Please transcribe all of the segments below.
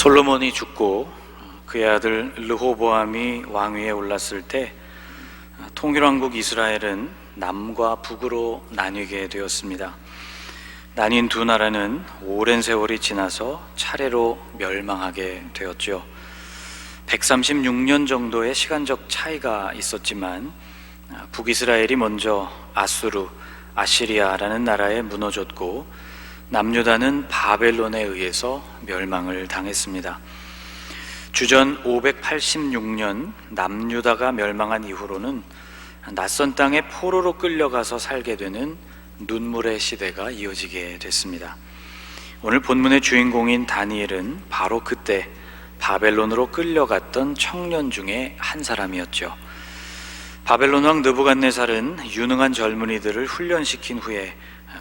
솔로몬이 죽고 그의 아들 르호보암이 왕위에 올랐을 때 통일왕국 이스라엘은 남과 북으로 나뉘게 되었습니다. 나뉜 두 나라는 오랜 세월이 지나서 차례로 멸망하게 되었죠. 136년 정도의 시간적 차이가 있었지만 북이스라엘이 먼저 아수르, 아시리아라는 나라에 무너졌고 남유다는 바벨론에 의해서 멸망을 당했습니다. 주전 586년 남유다가 멸망한 이후로는 낯선 땅에 포로로 끌려가서 살게 되는 눈물의 시대가 이어지게 됐습니다. 오늘 본문의 주인공인 다니엘은 바로 그때 바벨론으로 끌려갔던 청년 중에 한 사람이었죠. 바벨론 왕 느부갓네살은 유능한 젊은이들을 훈련시킨 후에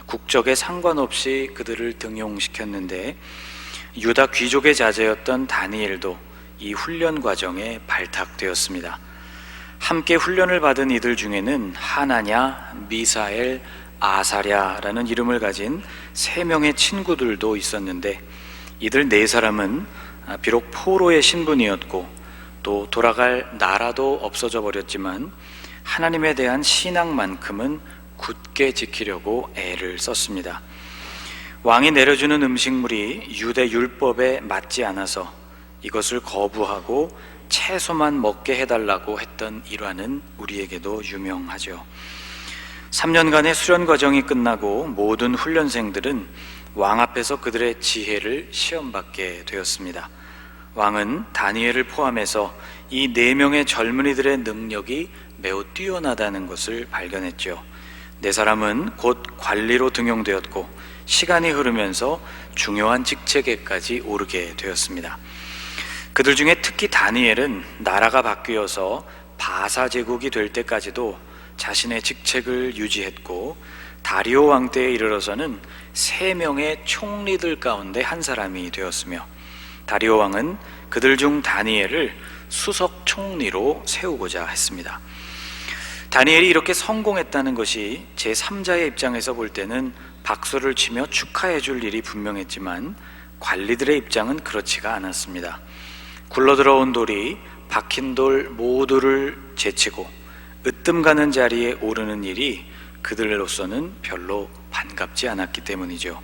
국적에 상관없이 그들을 등용시켰는데 유다 귀족의 자제였던 다니엘도 이 훈련 과정에 발탁되었습니다. 함께 훈련을 받은 이들 중에는 하나냐, 미사엘, 아사랴라는 이름을 가진 3명의 친구들도 있었는데 이들 4사람은 비록 포로의 신분이었고 또 돌아갈 나라도 없어져 버렸지만 하나님에 대한 신앙만큼은 굳게 지키려고 애를 썼습니다. 왕이 내려주는 음식물이 유대 율법에 맞지 않아서 이것을 거부하고 채소만 먹게 해달라고 했던 일화는 우리에게도 유명하죠. 3년간의 수련 과정이 끝나고 모든 훈련생들은 왕 앞에서 그들의 지혜를 시험받게 되었습니다. 왕은 다니엘을 포함해서 이 4명의 젊은이들의 능력이 매우 뛰어나다는 것을 발견했죠. 4사람은 곧 관리로 등용되었고 시간이 흐르면서 중요한 직책에까지 오르게 되었습니다. 그들 중에 특히 다니엘은 나라가 바뀌어서 바사 제국이 될 때까지도 자신의 직책을 유지했고 다리오 왕 때에 이르러서는 3명의 총리들 가운데 한 사람이 되었으며 다리오 왕은 그들 중 다니엘을 수석 총리로 세우고자 했습니다. 다니엘이 이렇게 성공했다는 것이 제3자의 입장에서 볼 때는 박수를 치며 축하해 줄 일이 분명했지만 관리들의 입장은 그렇지가 않았습니다. 굴러들어온 돌이 박힌 돌 모두를 제치고 으뜸 가는 자리에 오르는 일이 그들로서는 별로 반갑지 않았기 때문이죠.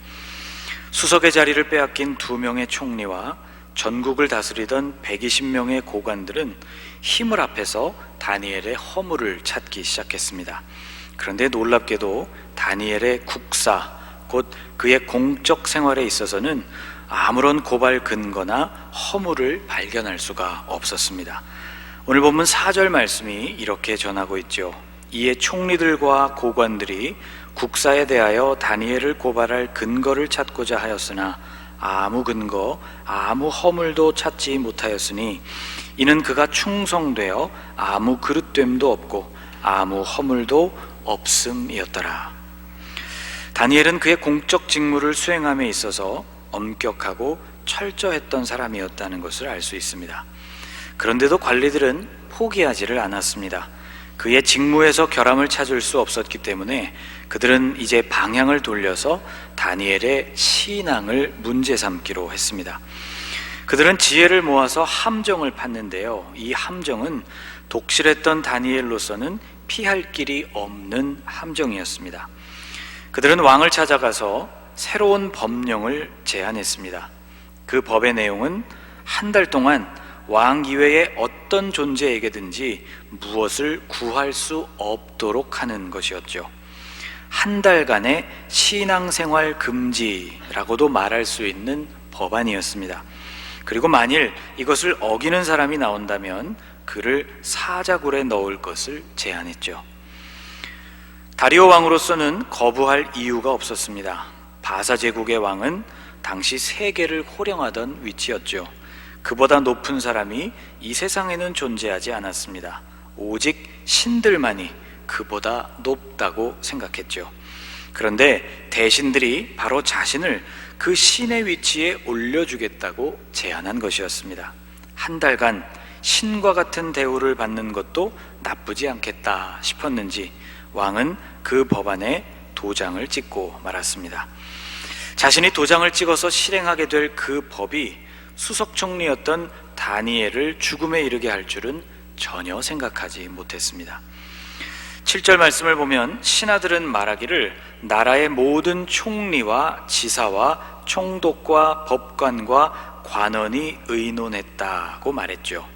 수석의 자리를 빼앗긴 2명의 총리와 전국을 다스리던 120명의 고관들은 힘을 합해서 다니엘의 허물을 찾기 시작했습니다. 그런데 놀랍게도 다니엘의 국사, 곧 그의 공적 생활에 있어서는 아무런 고발 근거나 허물을 발견할 수가 없었습니다. 오늘 본문 4절 말씀이 이렇게 전하고 있죠. 이에 총리들과 고관들이 국사에 대하여 다니엘을 고발할 근거를 찾고자 하였으나 아무 근거, 아무 허물도 찾지 못하였으니 이는 그가 충성되어 아무 그릇됨도 없고 아무 허물도 없음이었더라. 다니엘은 그의 공적 직무를 수행함에 있어서 엄격하고 철저했던 사람이었다는 것을 알 수 있습니다. 그런데도 관리들은 포기하지를 않았습니다. 그의 직무에서 결함을 찾을 수 없었기 때문에 그들은 이제 방향을 돌려서 다니엘의 신앙을 문제 삼기로 했습니다. 그들은 지혜를 모아서 함정을 팠는데요. 이 함정은 독실했던 다니엘로서는 피할 길이 없는 함정이었습니다. 그들은 왕을 찾아가서 새로운 법령을 제안했습니다. 그 법의 내용은 한 달 동안 왕 이외의 어떤 존재에게든지 무엇을 구할 수 없도록 하는 것이었죠. 한 달간의 신앙생활 금지라고도 말할 수 있는 법안이었습니다. 그리고 만일 이것을 어기는 사람이 나온다면 그를 사자굴에 넣을 것을 제안했죠. 다리오 왕으로서는 거부할 이유가 없었습니다. 바사 제국의 왕은 당시 세계를 호령하던 위치였죠. 그보다 높은 사람이 이 세상에는 존재하지 않았습니다. 오직 신들만이 그보다 높다고 생각했죠. 그런데 대신들이 바로 자신을 그 신의 위치에 올려주겠다고 제안한 것이었습니다. 한 달간 신과 같은 대우를 받는 것도 나쁘지 않겠다 싶었는지 왕은 그 법안에 도장을 찍고 말았습니다. 자신이 도장을 찍어서 실행하게 될 그 법이 수석 총리였던 다니엘을 죽음에 이르게 할 줄은 전혀 생각하지 못했습니다. 7절 말씀을 보면 신하들은 말하기를 나라의 모든 총리와 지사와 총독과 법관과 관원이 의논했다고 말했죠.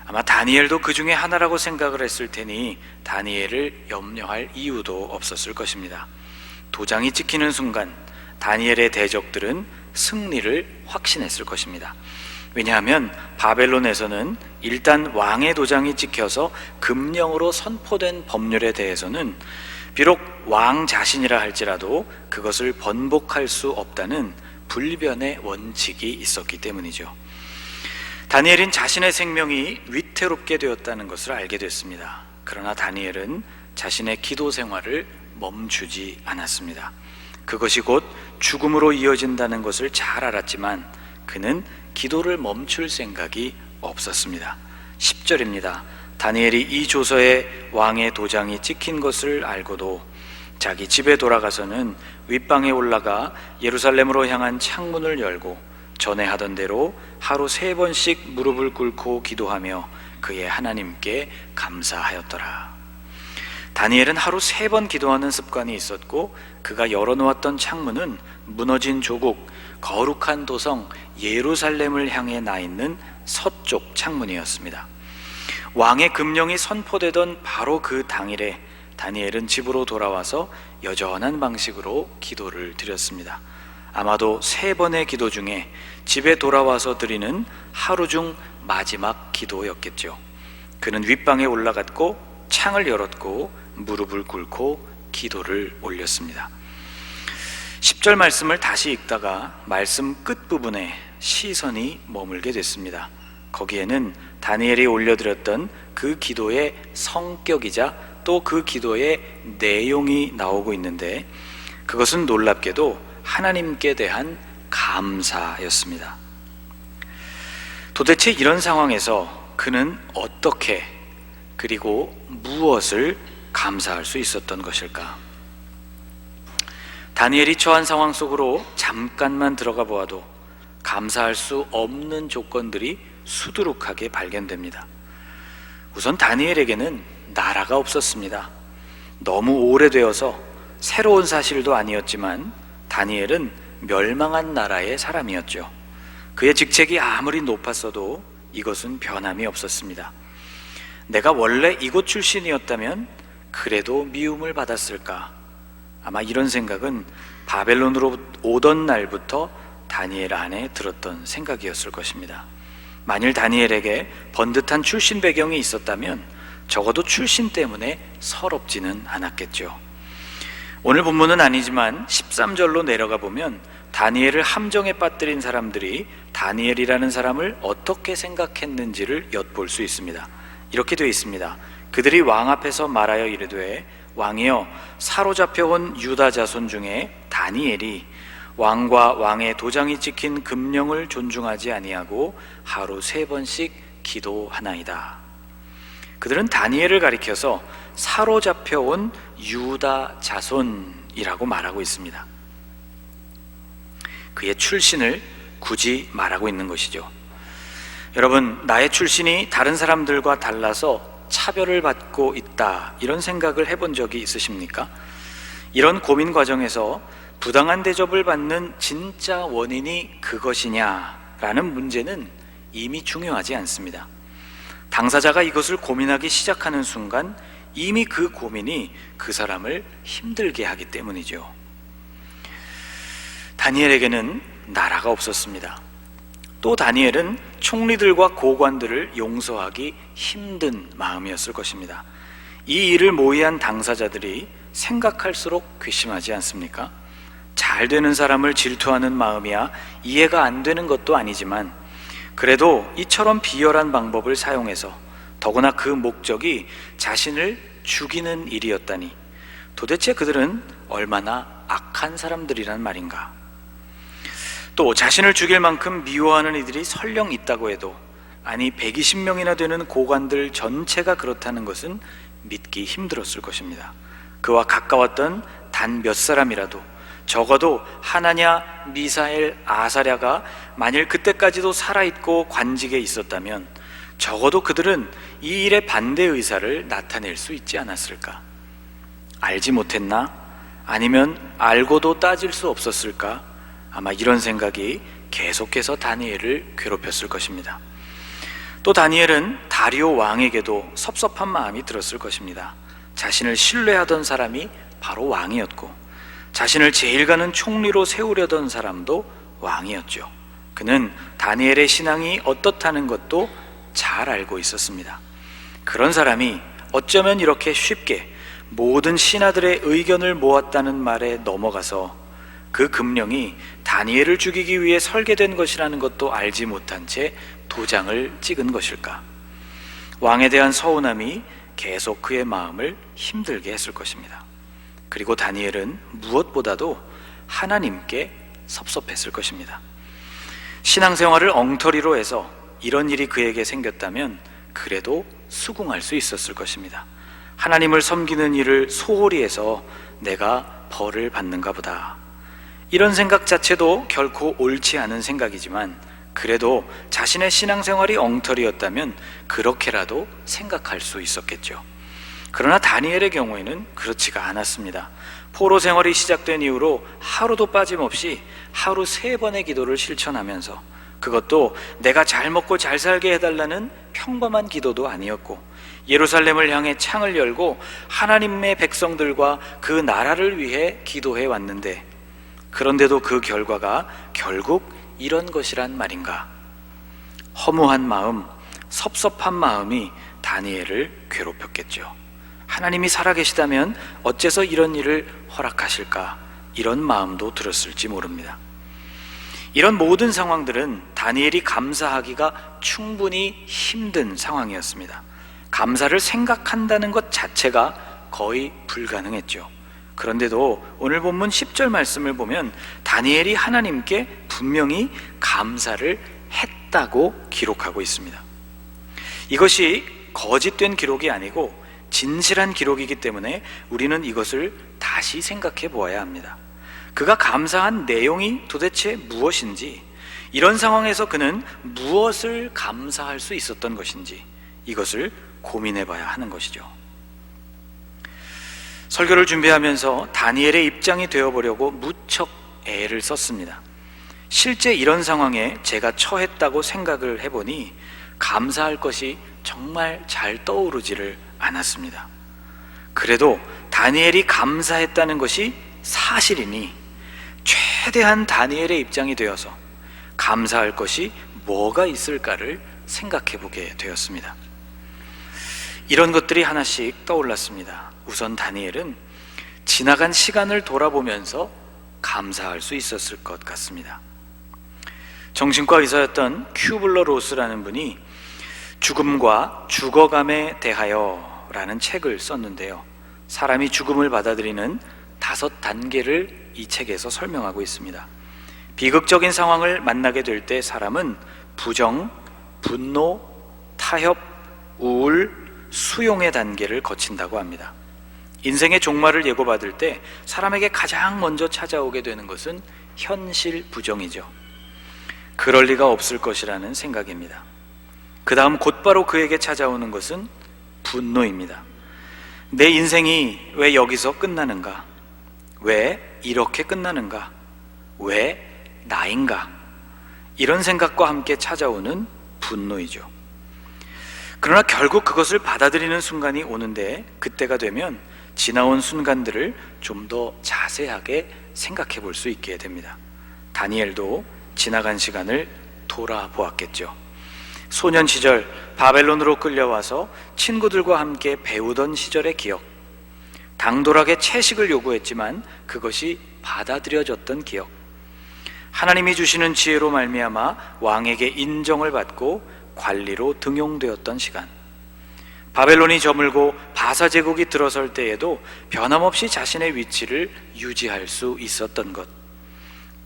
아마 다니엘도 그 중에 하나라고 생각을 했을 테니 다니엘을 염려할 이유도 없었을 것입니다. 도장이 찍히는 순간 다니엘의 대적들은 승리를 확신했을 것입니다. 왜냐하면 바벨론에서는 일단 왕의 도장이 찍혀서 금령으로 선포된 법률에 대해서는 비록 왕 자신이라 할지라도 그것을 번복할 수 없다는 불변의 원칙이 있었기 때문이죠. 다니엘은 자신의 생명이 위태롭게 되었다는 것을 알게 됐습니다. 그러나 다니엘은 자신의 기도 생활을 멈추지 않았습니다. 그것이 곧 죽음으로 이어진다는 것을 잘 알았지만 그는 기도를 멈출 생각이 없었습니다. 10절입니다. 다니엘이 이 조서에 왕의 도장이 찍힌 것을 알고도 자기 집에 돌아가서는 윗방에 올라가 예루살렘으로 향한 창문을 열고 전에 하던 대로 하루 3번씩 무릎을 꿇고 기도하며 그의 하나님께 감사하였더라. 다니엘은 하루 3번 기도하는 습관이 있었고 그가 열어놓았던 창문은 무너진 조국, 거룩한 도성 예루살렘을 향해 나 있는 서쪽 창문이었습니다. 왕의 금령이 선포되던 바로 그 당일에 다니엘은 집으로 돌아와서 여전한 방식으로 기도를 드렸습니다. 아마도 3번의 기도 중에 집에 돌아와서 드리는 하루 중 마지막 기도였겠죠. 그는 윗방에 올라갔고 창을 열었고 무릎을 꿇고 기도를 올렸습니다. 10절 말씀을 다시 읽다가 말씀 끝부분에 시선이 머물게 됐습니다. 거기에는 다니엘이 올려드렸던 그 기도의 성격이자 또 그 기도의 내용이 나오고 있는데 그것은 놀랍게도 하나님께 대한 감사였습니다. 도대체 이런 상황에서 그는 어떻게 그리고 무엇을 감사할 수 있었던 것일까? 다니엘이 처한 상황 속으로 잠깐만 들어가 보아도 감사할 수 없는 조건들이 수두룩하게 발견됩니다. 우선 다니엘에게는 나라가 없었습니다. 너무 오래되어서 새로운 사실도 아니었지만 다니엘은 멸망한 나라의 사람이었죠. 그의 직책이 아무리 높았어도 이것은 변함이 없었습니다. 내가 원래 이곳 출신이었다면 그래도 미움을 받았을까? 아마 이런 생각은 바벨론으로 오던 날부터 다니엘 안에 들었던 생각이었을 것입니다. 만일 다니엘에게 번듯한 출신 배경이 있었다면 적어도 출신 때문에 서럽지는 않았겠죠. 오늘 본문은 아니지만 13절로 내려가 보면 다니엘을 함정에 빠뜨린 사람들이 다니엘이라는 사람을 어떻게 생각했는지를 엿볼 수 있습니다. 이렇게 되어 있습니다. 그들이 왕 앞에서 말하여 이르되 왕이여 사로잡혀온 유다 자손 중에 다니엘이 왕과 왕의 도장이 찍힌 금령을 존중하지 아니하고 하루 3번씩 기도하나이다. 그들은 다니엘을 가리켜서 사로잡혀온 유다 자손이라고 말하고 있습니다. 그의 출신을 굳이 말하고 있는 것이죠. 여러분, 나의 출신이 다른 사람들과 달라서 차별을 받고 있다, 이런 생각을 해본 적이 있으십니까? 이런 고민 과정에서 부당한 대접을 받는 진짜 원인이 그것이냐라는 문제는 이미 중요하지 않습니다. 당사자가 이것을 고민하기 시작하는 순간 이미 그 고민이 그 사람을 힘들게 하기 때문이죠. 다니엘에게는 나라가 없었습니다. 또 다니엘은 총리들과 고관들을 용서하기 힘든 마음이었을 것입니다. 이 일을 모의한 당사자들이 생각할수록 괘씸하지 않습니까? 잘 되는 사람을 질투하는 마음이야 이해가 안 되는 것도 아니지만 그래도 이처럼 비열한 방법을 사용해서 더구나 그 목적이 자신을 죽이는 일이었다니 도대체 그들은 얼마나 악한 사람들이란 말인가? 또 자신을 죽일 만큼 미워하는 이들이 설령 있다고 해도 아니 120명이나 되는 고관들 전체가 그렇다는 것은 믿기 힘들었을 것입니다. 그와 가까웠던 단 몇 사람이라도 적어도 하나냐, 미사엘, 아사랴가 만일 그때까지도 살아있고 관직에 있었다면 적어도 그들은 이 일의 반대 의사를 나타낼 수 있지 않았을까? 알지 못했나? 아니면 알고도 따질 수 없었을까? 아마 이런 생각이 계속해서 다니엘을 괴롭혔을 것입니다. 또 다니엘은 다리오 왕에게도 섭섭한 마음이 들었을 것입니다. 자신을 신뢰하던 사람이 바로 왕이었고 자신을 제일 가는 총리로 세우려던 사람도 왕이었죠. 그는 다니엘의 신앙이 어떻다는 것도 잘 알고 있었습니다. 그런 사람이 어쩌면 이렇게 쉽게 모든 신하들의 의견을 모았다는 말에 넘어가서 그 금령이 다니엘을 죽이기 위해 설계된 것이라는 것도 알지 못한 채 도장을 찍은 것일까? 왕에 대한 서운함이 계속 그의 마음을 힘들게 했을 것입니다. 그리고 다니엘은 무엇보다도 하나님께 섭섭했을 것입니다. 신앙생활을 엉터리로 해서 이런 일이 그에게 생겼다면 그래도 수긍할 수 있었을 것입니다. 하나님을 섬기는 일을 소홀히 해서 내가 벌을 받는가 보다. 이런 생각 자체도 결코 옳지 않은 생각이지만 그래도 자신의 신앙생활이 엉터리였다면 그렇게라도 생각할 수 있었겠죠. 그러나 다니엘의 경우에는 그렇지가 않았습니다. 포로 생활이 시작된 이후로 하루도 빠짐없이 하루 3번의 기도를 실천하면서 그것도 내가 잘 먹고 잘 살게 해달라는 평범한 기도도 아니었고 예루살렘을 향해 창을 열고 하나님의 백성들과 그 나라를 위해 기도해 왔는데 그런데도 그 결과가 결국 이런 것이란 말인가? 허무한 마음, 섭섭한 마음이 다니엘을 괴롭혔겠죠. 하나님이 살아계시다면 어째서 이런 일을 허락하실까? 이런 마음도 들었을지 모릅니다. 이런 모든 상황들은 다니엘이 감사하기가 충분히 힘든 상황이었습니다. 감사를 생각한다는 것 자체가 거의 불가능했죠. 그런데도 오늘 본문 10절 말씀을 보면 다니엘이 하나님께 분명히 감사를 했다고 기록하고 있습니다. 이것이 거짓된 기록이 아니고 진실한 기록이기 때문에 우리는 이것을 다시 생각해 보아야 합니다. 그가 감사한 내용이 도대체 무엇인지, 이런 상황에서 그는 무엇을 감사할 수 있었던 것인지 이것을 고민해 봐야 하는 것이죠. 설교를 준비하면서 다니엘의 입장이 되어보려고 무척 애를 썼습니다. 실제 이런 상황에 제가 처했다고 생각을 해보니 감사할 것이 정말 잘 떠오르지를 않았습니다. 그래도 다니엘이 감사했다는 것이 사실이니 최대한 다니엘의 입장이 되어서 감사할 것이 뭐가 있을까를 생각해 보게 되었습니다. 이런 것들이 하나씩 떠올랐습니다. 우선 다니엘은 지나간 시간을 돌아보면서 감사할 수 있었을 것 같습니다. 정신과 의사였던 큐블러 로스라는 분이 죽음과 죽어감에 대하여 라는 책을 썼는데요, 사람이 죽음을 받아들이는 5단계를 이 책에서 설명하고 있습니다. 비극적인 상황을 만나게 될 때 사람은 부정, 분노, 타협, 우울, 수용의 단계를 거친다고 합니다. 인생의 종말을 예고받을 때 사람에게 가장 먼저 찾아오게 되는 것은 현실 부정이죠. 그럴 리가 없을 것이라는 생각입니다. 그 다음 곧바로 그에게 찾아오는 것은 분노입니다. 내 인생이 왜 여기서 끝나는가? 왜 이렇게 끝나는가? 왜 나인가? 이런 생각과 함께 찾아오는 분노이죠. 그러나 결국 그것을 받아들이는 순간이 오는데 그때가 되면 지나온 순간들을 좀 더 자세하게 생각해 볼 수 있게 됩니다. 다니엘도 지나간 시간을 돌아보았겠죠. 소년 시절 바벨론으로 끌려와서 친구들과 함께 배우던 시절의 기억, 당돌하게 채식을 요구했지만 그것이 받아들여졌던 기억, 하나님이 주시는 지혜로 말미암아 왕에게 인정을 받고 관리로 등용되었던 시간, 바벨론이 저물고 바사 제국이 들어설 때에도 변함없이 자신의 위치를 유지할 수 있었던 것,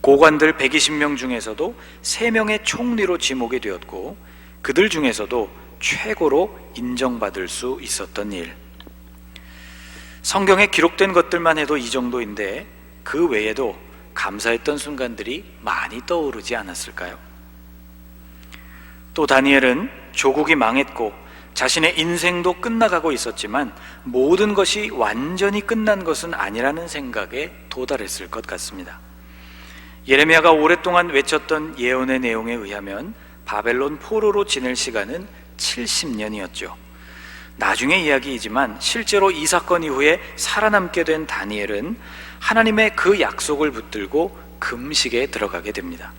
고관들 120명 중에서도 3명의 총리로 지목이 되었고 그들 중에서도 최고로 인정받을 수 있었던 일, 성경에 기록된 것들만 해도 이 정도인데 그 외에도 감사했던 순간들이 많이 떠오르지 않았을까요? 또 다니엘은 조국이 망했고 자신의 인생도 끝나가고 있었지만 모든 것이 완전히 끝난 것은 아니라는 생각에 도달했을 것 같습니다. 예레미야가 오랫동안 외쳤던 예언의 내용에 의하면 바벨론 포로로 지낼 시간은 70년이었죠. 나중의 이야기이지만 실제로 이 사건 이후에 살아남게 된 다니엘은 하나님의 그 약속을 붙들고 금식에 들어가게 됩니다.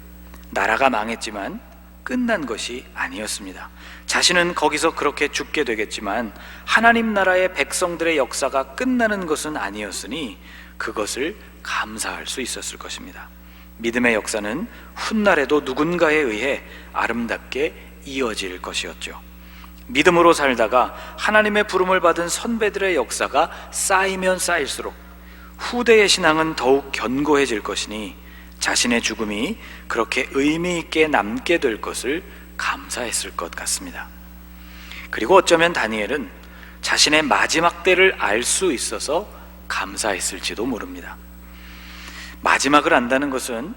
나라가 망했지만 끝난 것이 아니었습니다. 자신은 거기서 그렇게 죽게 되겠지만 하나님 나라의 백성들의 역사가 끝나는 것은 아니었으니 그것을 감사할 수 있었을 것입니다. 믿음의 역사는 훗날에도 누군가에 의해 아름답게 이어질 것이었죠. 믿음으로 살다가 하나님의 부름을 받은 선배들의 역사가 쌓이면 쌓일수록 후대의 신앙은 더욱 견고해질 것이니 자신의 죽음이 그렇게 의미 있게 남게 될 것을 감사했을 것 같습니다. 그리고 어쩌면 다니엘은 자신의 마지막 때를 알 수 있어서 감사했을지도 모릅니다. 마지막을 안다는 것은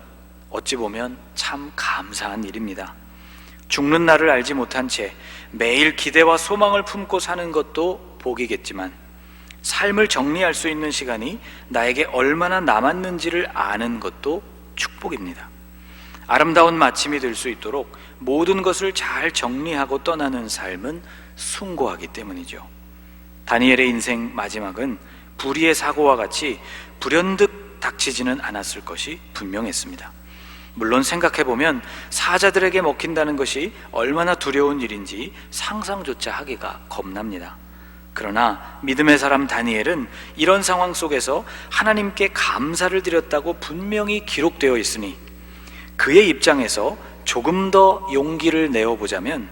어찌 보면 참 감사한 일입니다. 죽는 날을 알지 못한 채 매일 기대와 소망을 품고 사는 것도 복이겠지만 삶을 정리할 수 있는 시간이 나에게 얼마나 남았는지를 아는 것도 축복입니다. 아름다운 마침이 될 수 있도록 모든 것을 잘 정리하고 떠나는 삶은 숭고하기 때문이죠. 다니엘의 인생 마지막은 불의의 사고와 같이 불현듯 닥치지는 않았을 것이 분명했습니다. 물론 생각해보면 사자들에게 먹힌다는 것이 얼마나 두려운 일인지 상상조차 하기가 겁납니다. 그러나 믿음의 사람 다니엘은 이런 상황 속에서 하나님께 감사를 드렸다고 분명히 기록되어 있으니 그의 입장에서 조금 더 용기를 내어보자면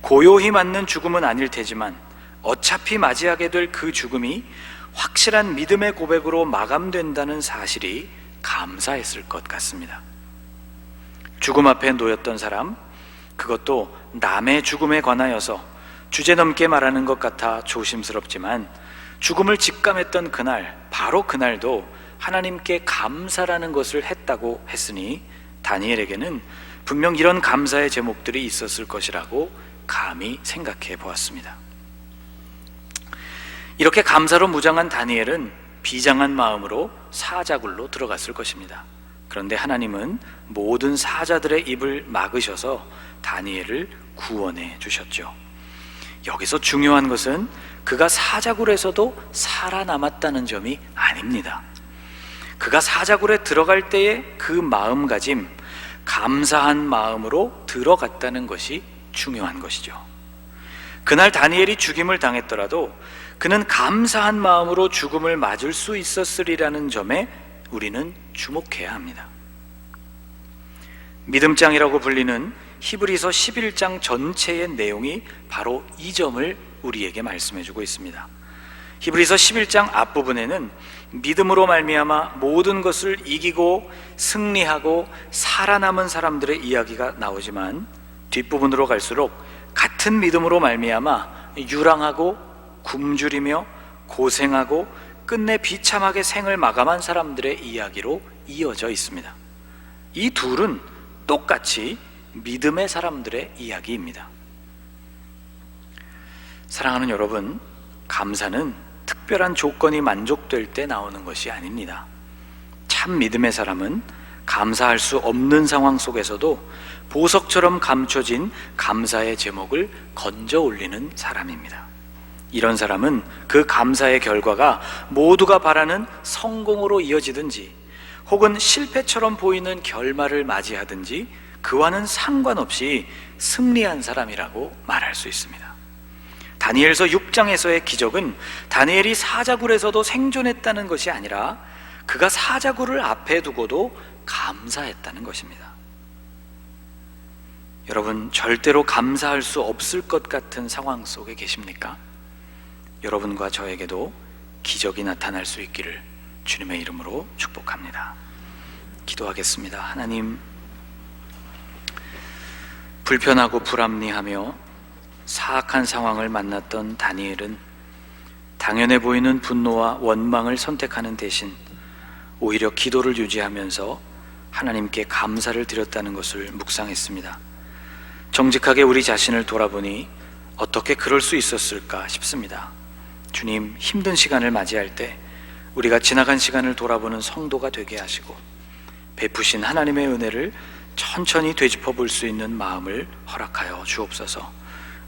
고요히 맞는 죽음은 아닐 테지만 어차피 맞이하게 될 그 죽음이 확실한 믿음의 고백으로 마감된다는 사실이 감사했을 것 같습니다. 죽음 앞에 놓였던 사람, 그것도 남의 죽음에 관하여서 주제넘게 말하는 것 같아 조심스럽지만 죽음을 직감했던 그날, 바로 그날도 하나님께 감사라는 것을 했다고 했으니 다니엘에게는 분명 이런 감사의 제목들이 있었을 것이라고 감히 생각해 보았습니다. 이렇게 감사로 무장한 다니엘은 비장한 마음으로 사자굴로 들어갔을 것입니다. 그런데 하나님은 모든 사자들의 입을 막으셔서 다니엘을 구원해 주셨죠. 여기서 중요한 것은 그가 사자굴에서도 살아남았다는 점이 아닙니다. 그가 사자굴에 들어갈 때의 그 마음가짐, 감사한 마음으로 들어갔다는 것이 중요한 것이죠. 그날 다니엘이 죽임을 당했더라도 그는 감사한 마음으로 죽음을 맞을 수 있었으리라는 점에 우리는 주목해야 합니다. 믿음장이라고 불리는 히브리서 11장 전체의 내용이 바로 이 점을 우리에게 말씀해주고 있습니다. 히브리서 11장 앞부분에는 믿음으로 말미암아 모든 것을 이기고 승리하고 살아남은 사람들의 이야기가 나오지만 뒷부분으로 갈수록 같은 믿음으로 말미암아 유랑하고 굶주리며 고생하고 끝내 비참하게 생을 마감한 사람들의 이야기로 이어져 있습니다. 이 둘은 똑같이 믿음의 사람들의 이야기입니다. 사랑하는 여러분, 감사는 특별한 조건이 만족될 때 나오는 것이 아닙니다. 참 믿음의 사람은 감사할 수 없는 상황 속에서도 보석처럼 감춰진 감사의 제목을 건져 올리는 사람입니다. 이런 사람은 그 감사의 결과가 모두가 바라는 성공으로 이어지든지 혹은 실패처럼 보이는 결말을 맞이하든지 그와는 상관없이 승리한 사람이라고 말할 수 있습니다. 다니엘서 6장에서의 기적은 다니엘이 사자굴에서도 생존했다는 것이 아니라 그가 사자굴을 앞에 두고도 감사했다는 것입니다. 여러분, 절대로 감사할 수 없을 것 같은 상황 속에 계십니까? 여러분과 저에게도 기적이 나타날 수 있기를 주님의 이름으로 축복합니다. 기도하겠습니다. 하나님, 불편하고 불합리하며 사악한 상황을 만났던 다니엘은 당연해 보이는 분노와 원망을 선택하는 대신 오히려 기도를 유지하면서 하나님께 감사를 드렸다는 것을 묵상했습니다. 정직하게 우리 자신을 돌아보니 어떻게 그럴 수 있었을까 싶습니다. 주님, 힘든 시간을 맞이할 때 우리가 지나간 시간을 돌아보는 성도가 되게 하시고 베푸신 하나님의 은혜를 천천히 되짚어 볼 수 있는 마음을 허락하여 주옵소서.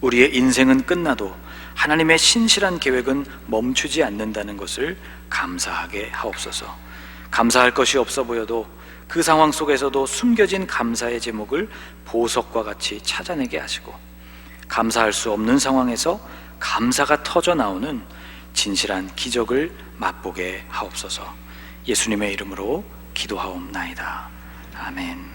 우리의 인생은 끝나도 하나님의 신실한 계획은 멈추지 않는다는 것을 감사하게 하옵소서. 감사할 것이 없어 보여도 그 상황 속에서도 숨겨진 감사의 제목을 보석과 같이 찾아내게 하시고, 감사할 수 없는 상황에서 감사가 터져 나오는 진실한 기적을 맛보게 하옵소서. 예수님의 이름으로 기도하옵나이다. 아멘.